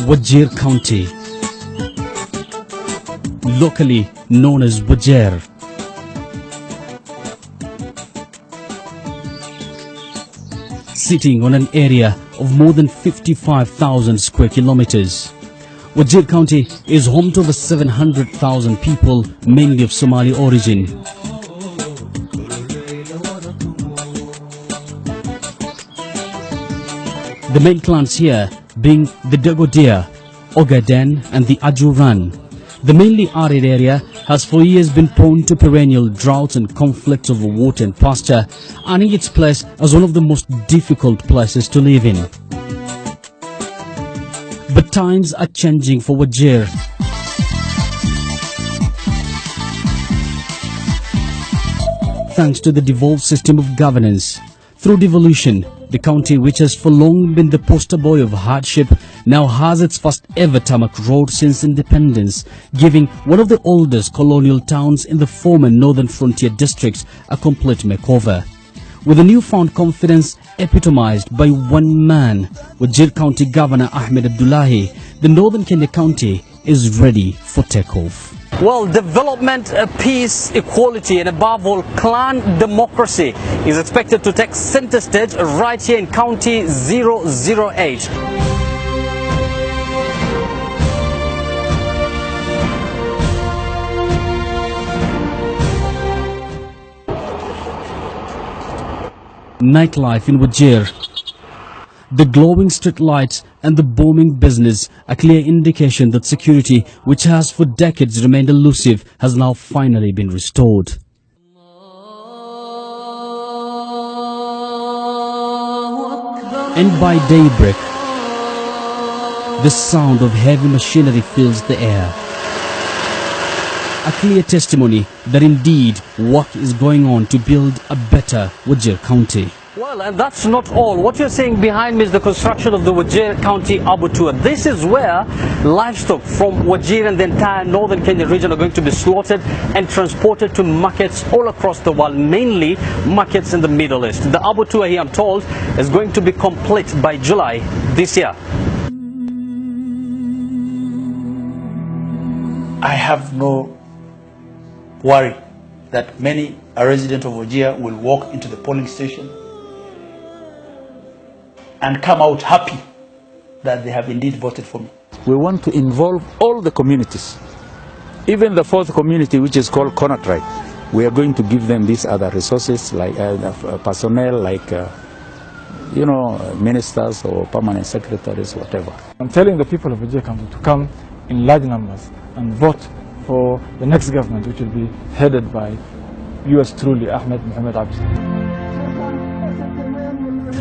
Wajir County, locally known as Wajir. Sitting on an area of more than 55,000 square kilometers. Wajir County is home to over 700,000 people, mainly of Somali origin. The main clans here being the Dagodia, Ogaden and the Ajuran. The mainly arid area has for years been prone to perennial droughts and conflicts over water and pasture, earning its place as one of the most difficult places to live in. But times are changing for Wajir. Thanks to the devolved system of governance. Through devolution, the county, which has for long been the poster boy of hardship, now has its first ever tarmac road since independence, giving one of the oldest colonial towns in the former northern frontier districts a complete makeover. With a newfound confidence epitomized by one man, Wajir County Governor Ahmed Abdullahi, the northern Kenya County is ready for takeoff. Well, development, peace, equality and above all clan democracy is expected to take center stage right here in County 008. Nightlife in Wajir. The glowing street lights and the booming business, a clear indication that security, which has for decades remained elusive, has now finally been restored. And by daybreak, the sound of heavy machinery fills the air. A clear testimony that indeed work is going on to build a better Wajir County. Well, and that's not all. What you're seeing behind me is the construction of the Wajir County Abattoir. This is where livestock from Wajir and the entire northern Kenya region are going to be slaughtered and transported to markets all across the world, mainly markets in the Middle East. The abattoir here, I'm told, is going to be complete by July this year. I have no worry that many a resident of Wajir will walk into the polling station and come out happy that they have indeed voted for me. We want to involve all the communities, even the fourth community, which is called Kona tribe. We are going to give them these other resources like personnel, like ministers or permanent secretaries, whatever. I'm telling the people of Wajir County to come in large numbers and vote for the next government, which will be headed by yours truly, Ahmed Mohamed Abdi.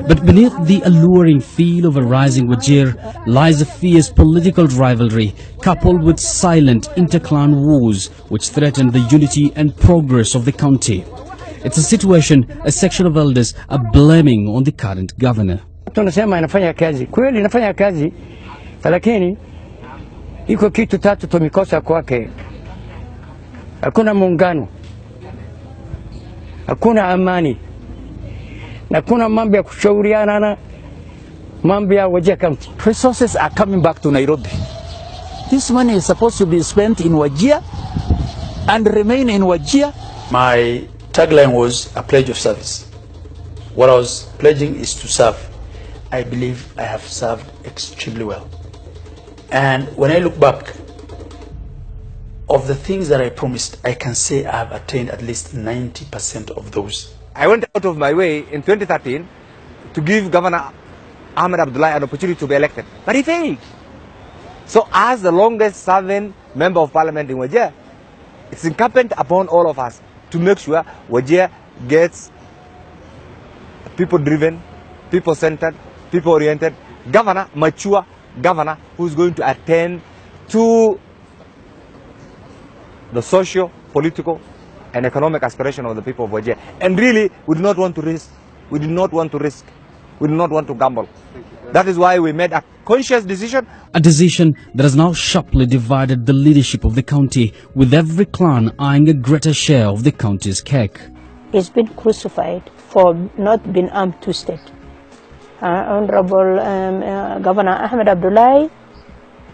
But beneath the alluring feel of a rising Wajir lies a fierce political rivalry coupled with silent inter-clan wars which threaten the unity and progress of the county. It's a situation a section of elders are blaming on the current governor. Tunasema inafanya kazi, kweli inafanya kazi, lakini iko kitu tatu tumikosa kwake. Hakuna muungano, hakuna amani, na kuna mambo ya kushauriana na mambo ya Wajir County. Resources are coming back to Nairobi. This money is supposed to be spent in Wajir and remain in Wajir. My tagline was a pledge of service. What I was pledging is to serve. I believe I have served extremely well. And when I look back, of the things that I promised, I can say I have attained at least 90% of those. I went out of my way in 2013 to give Governor Ahmed Abdullahi an opportunity to be elected, but he failed. So as the longest serving member of parliament in Wajir, it's incumbent upon all of us to make sure Wajir gets people-driven, people-centered, people-oriented governor, mature governor who's going to attend to the social, political, and economic aspiration of the people of Wajir. And really, we do not want to risk. We do not want to risk. We do not want to gamble. That is why we made a conscious decision. A decision that has now sharply divided the leadership of the county, with every clan eyeing a greater share of the county's cake. He's been crucified for not being armed to state. Honorable Governor Ahmed Abdullahi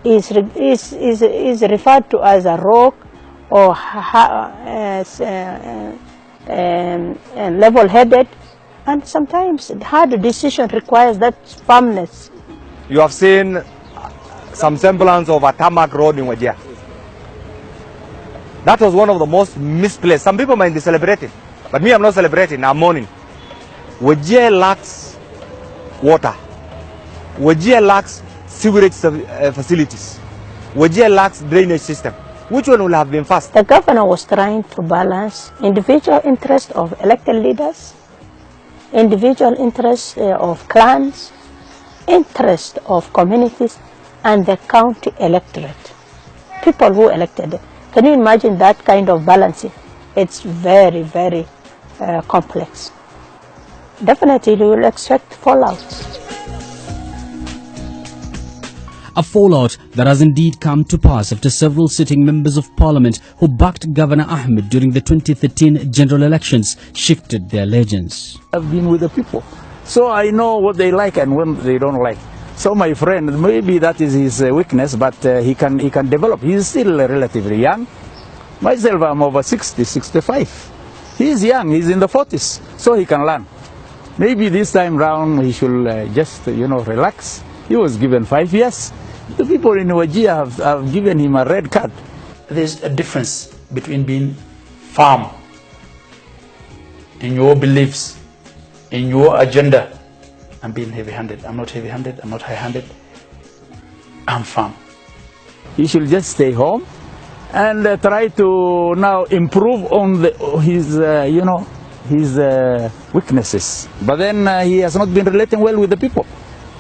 is referred to as a rock or level-headed, and sometimes hard decision requires that firmness. You have seen some semblance of a tarmac road in Wajir. That was one of the most misplaced. Some people might be celebrating, but me, I'm not celebrating, I'm mourning. Wajir lacks water. Wajir lacks sewerage facilities. Wajir lacks drainage system. Which one will have been first? The governor was trying to balance individual interests of elected leaders, individual interests of clans, interest of communities, and the county electorate, people who elected them. Can you imagine that kind of balancing? It's very, very complex. Definitely you will expect fallout. A fallout that has indeed come to pass after several sitting members of parliament who backed Governor Ahmed during the 2013 general elections shifted their allegiance. I've been with the people, so I know what they like and what they don't like. So my friend, maybe that is his weakness, but he can develop. He's still relatively young. Myself, I'm over 60, 65. He's young, he's in the 40s, so he can learn. Maybe this time round he should just, relax. He was given 5 years. The people in Wajir have given him a red card. There's a difference between being firm in your beliefs, in your agenda, and being heavy-handed. I'm not heavy-handed, I'm not high-handed, I'm firm. He should just stay home and try to now improve on his weaknesses. But then he has not been relating well with the people.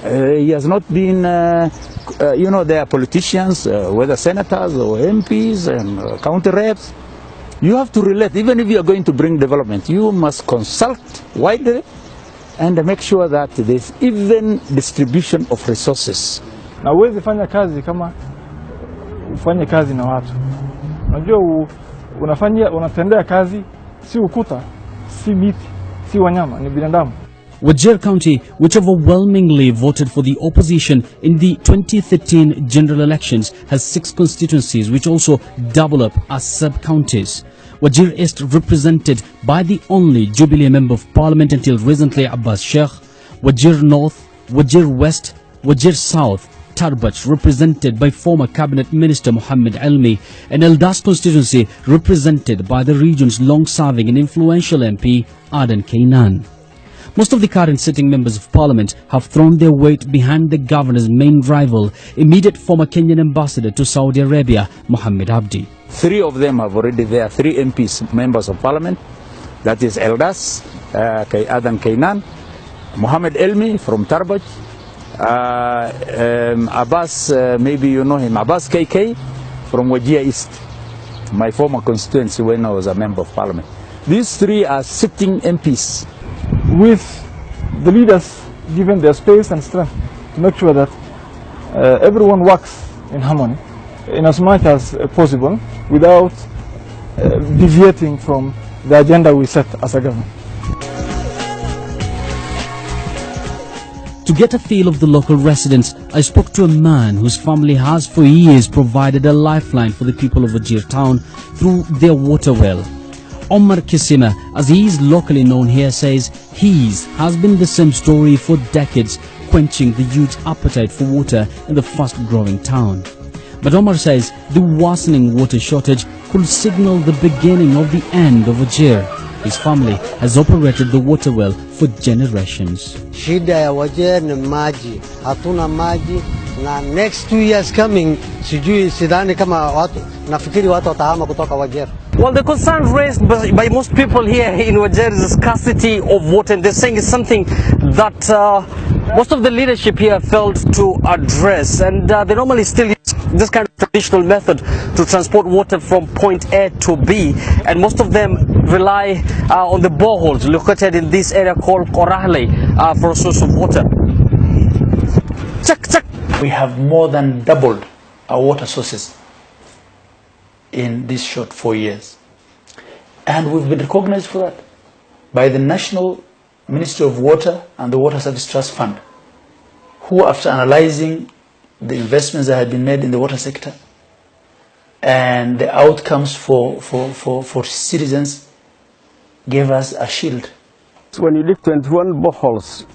He has not been, they are politicians, whether senators or MPs and county reps. You have to relate. Even if you are going to bring development, you must consult widely and make sure that there's even distribution of resources. Na huwezi fanya kazi kama ufanye kazi na watu. Unajua unatendea kazi si ukuta, si miti, si wanyama, ni binadamu. Wajir County, which overwhelmingly voted for the opposition in the 2013 general elections, has 6 constituencies which also double up as sub-counties. Wajir East represented by the only Jubilee Member of Parliament until recently, Abbas Sheikh. Wajir North, Wajir West, Wajir South, Tarbach represented by former Cabinet Minister Muhammad Elmi, and Eldas constituency represented by the region's long-serving and influential MP Aden Kainan. Most of the current sitting members of parliament have thrown their weight behind the governor's main rival, immediate former Kenyan ambassador to Saudi Arabia, Mohammed Abdi. 3 of them have already there, 3 MPs, members of parliament. That is Eldas, Aden Kainan, Mohammed Elmi from Tarbaj, Abbas, maybe you know him, Abbas KK from Wajir East, my former constituency when I was a member of parliament. These 3 are sitting MPs. With the leaders given their space and strength to make sure that everyone works in harmony in as much as possible without deviating from the agenda we set as a government. To get a feel of the local residents, I spoke to a man whose family has for years provided a lifeline for the people of Wajir town through their water well. Omar Kisima, as he is locally known here, says his has been the same story for decades, quenching the huge appetite for water in the fast-growing town. But Omar says the worsening water shortage could signal the beginning of the end of Wajir. His family has operated the water well for generations. Shida ya Wajir ni maji, hatuna maji, na next 2 years coming, sidhani kama watu, nafikiri watu watahama kutoka Wajir. Well, the concern raised by most people here in Wajir is the scarcity of water, and they're saying it's something that most of the leadership here failed to address, and they normally still use this kind of traditional method to transport water from point A to B, and most of them rely on the boreholes located in this area called Korahle for a source of water. We have more than doubled our water sources in this short 4 years, and we've been recognized for that by the National Ministry of Water and the Water Service Trust Fund, who, after analyzing the investments that had been made in the water sector, and the outcomes for citizens gave us a shield. When you dig 21 boreholes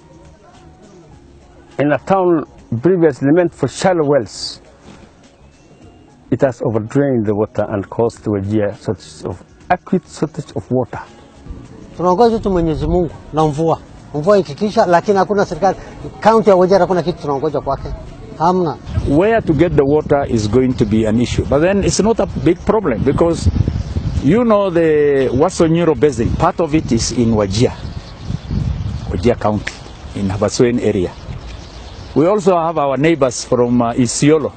in a town previously meant for shallow wells, it has overdrained the water and caused to a year acute shortage of water. Tunangoja tu Mwenyezi Mungu na mvua. Mvua ikikisha, lakini hakuna serikali. County ya Wajir hakuna kitu tunangoja kwake. Hamna. Where to get the water is going to be an issue. But then it's not a big problem because you know the Wasonyiro Basin, part of it is in Wajir County, in Habaswein area. We also have our neighbors from Isiolo,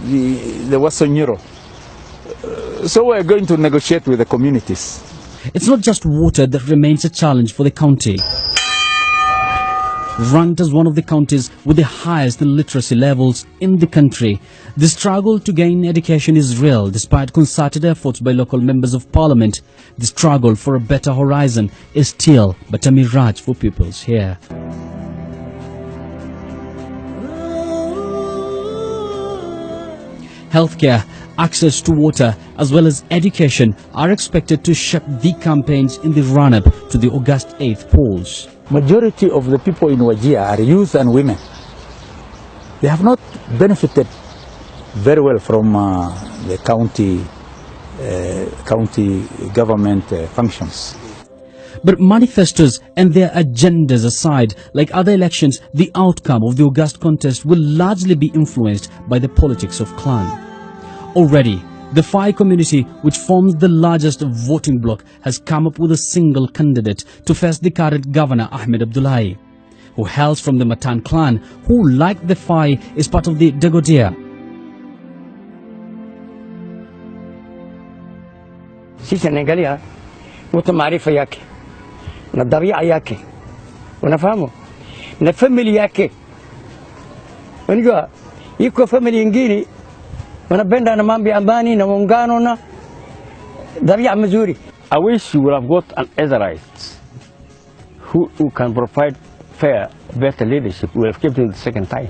the Wasonyiro. So we're going to negotiate with the communities. It's not just water that remains a challenge for the county. Ranked as one of the counties with the highest literacy levels in the country, the struggle to gain education is real despite concerted efforts by local members of parliament. The struggle for a better horizon is still but a mirage for pupils here. Healthcare, access to water, as well as education are expected to shape the campaigns in the run-up to the August 8th polls. Majority of the people in Wajir are youth and women. They have not benefited very well from the county government functions. But manifestos and their agendas aside, like other elections, the outcome of the August contest will largely be influenced by the politics of clan. Already, the Fai community, which forms the largest voting bloc, has come up with a single candidate to face the current governor Ahmed Abdullahi, who hails from the Matan clan, who, like the Fai, is part of the Dagodia. Sisi naangalia mtu maarifa yake na tabia yake, unafahamu, na family yake. Unajua iko family nyingine wanapenda na mambo ya amani na muungano na tabia mzuri. I wish you would have got an Israelite who can provide fair, better leadership. We have kept him the second time.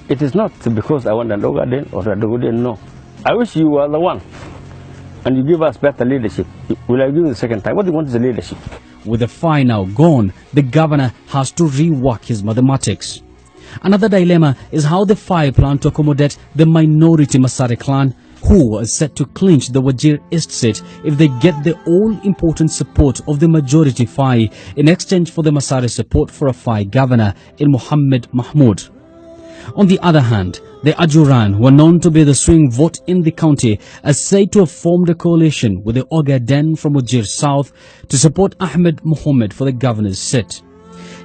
It is not because I want a Dogaden or a Dogaden, no. I wish you were the one and you give us better leadership. Will I give you the second time? What do you want is the leadership? With the Fai now gone, the governor has to rework his mathematics. Another dilemma is how the Fai plan to accommodate the minority Masare clan, who is set to clinch the Wajir East seat if they get the all-important support of the majority Fai in exchange for the Masare support for a Fai governor in Muhammad Mahmoud. On the other hand, the Ajuran, who are known to be the swing vote in the county, are said to have formed a coalition with the Ogaden from Wajir South to support Ahmed Mohammed for the governor's seat.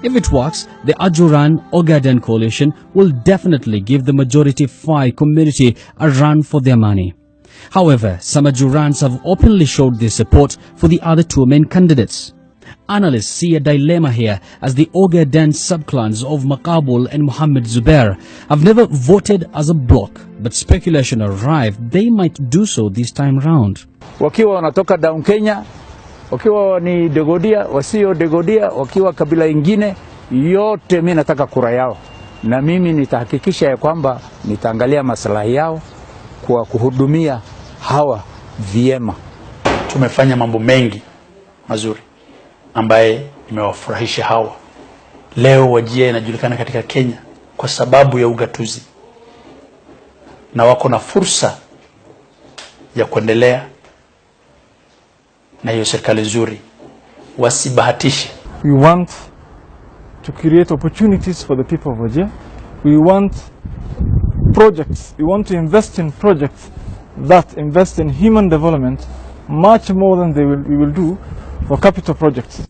If it works, the Ajuran-Ogaden coalition will definitely give the majority Fai community a run for their money. However, some Ajurans have openly showed their support for the other two main candidates. Analysts see a dilemma here as the Ogaden subclans of Makabul and Muhammad Zubair have never voted as a bloc, but speculation arrived they might do so this time round. Wakiwa wanatoka down Kenya, wakiwa ni Degodia, wasio Degodia, wakiwa kabila ingine, yote mimi nataka kura yao. Na mimi nitahakikisha ya kwamba nitaangalia maslahi yao kwa kuhudumia hawa vyema. Tumefanya mambo mengi mazuri ambaye imewafurahisha hawa. Leo Wajir inajulikana katika Kenya kwa sababu ya ugatuzi, na wako na fursa ya kuendelea na hiyo serikali nzuri. Wasibahatishe. We want to create opportunities for the people of Wajir. We want projects. We want to invest in projects that invest in human development much more than we will do for capital projects.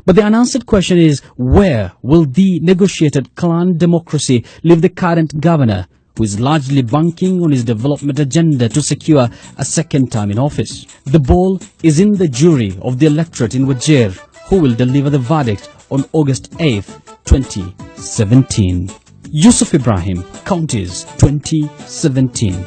But the unanswered question is, where will the negotiated clan democracy leave the current governor, who is largely banking on his development agenda to secure a second term in office? The ball is in the jury of the electorate in Wajir, who will deliver the verdict on August 8th, 2017. Yusuf Ibrahim, Counties 2017.